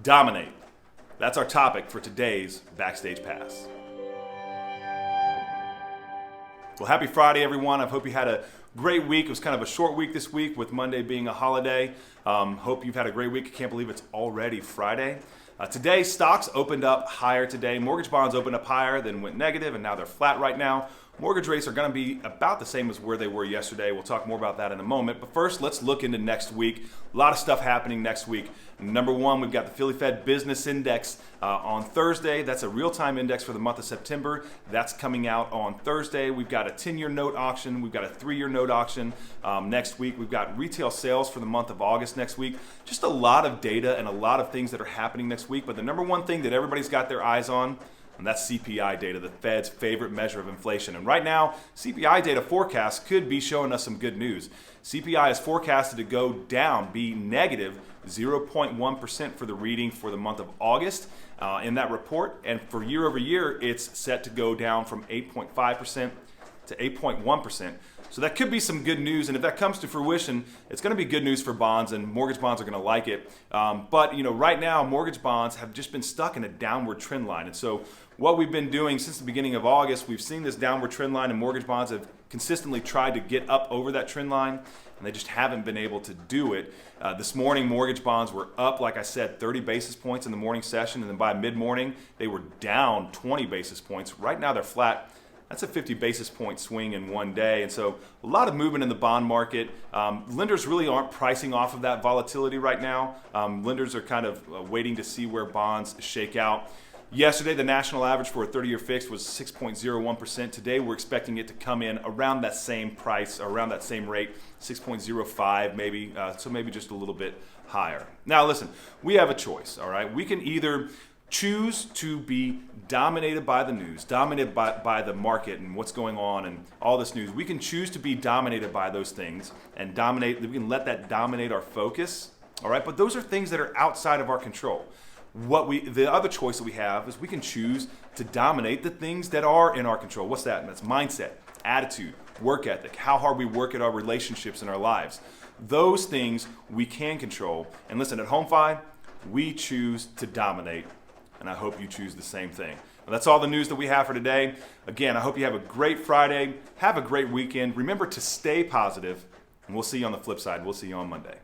Dominate. That's our topic for today's Backstage Pass. Well, happy Friday, everyone. I hope you had a great week. It was kind of a short week this week with Monday being a holiday. Hope you've had a great week. I can't believe it's already Friday. Today, stocks opened up higher today. Mortgage bonds opened up higher, then went negative, and now they're flat right now. Mortgage rates are going to be about the same as where they were yesterday. We'll talk more about that in a moment. But first, let's look into next week. A lot of stuff happening next week. Number one, we've got the Philly Fed Business Index on Thursday. That's a real-time index for the month of September. That's coming out on Thursday. We've got a 10-year note auction. We've got a 3-year note auction next week. We've got retail sales for the month of August next week. Just a lot of data and a lot of things that are happening next week. But the number one thing that everybody's got their eyes on, and that's CPI data, the Fed's favorite measure of inflation. And right now, CPI data forecasts could be showing us some good news. CPI is forecasted to go down, be negative 0.1% for the reading for the month of August in that report. And for year over year, it's set to go down from 8.5% to 8.1%. So that could be some good news, and if that comes to fruition, it's going to be good news for bonds, and mortgage bonds are going to like it. But right now, mortgage bonds have just been stuck in a downward trend line. And so what we've been doing since the beginning of August, we've seen this downward trend line, and mortgage bonds have consistently tried to get up over that trend line, and they just haven't been able to do it. This morning, mortgage bonds were up, like I said, 30 basis points in the morning session, and then by mid-morning, they were down 20 basis points. Right now, they're flat. That's a 50 basis point swing in one day. And so a lot of movement in the bond market. Lenders really aren't pricing off of that volatility right now. Lenders are kind of waiting to see where bonds shake out. Yesterday, the national average for a 30-year fixed was 6.01%. Today, we're expecting it to come in around that same price, around that same rate, 6.05 maybe, so maybe just a little bit higher. Now, listen, we have a choice, all right? We can either choose to be dominated by the news, dominated by the market and what's going on and all this news. We can choose to be dominated by those things and dominate. We can let that dominate our focus, all right? But those are things that are outside of our control. The other choice that we have is we can choose to dominate the things that are in our control. What's that? And that's mindset, attitude, work ethic, how hard we work at our relationships in our lives. Those things we can control. And listen, at HomeFi, we choose to dominate. And I hope you choose the same thing. Well, that's all the news that we have for today. Again, I hope you have a great Friday. Have a great weekend. Remember to stay positive, and we'll see you on the flip side. We'll see you on Monday.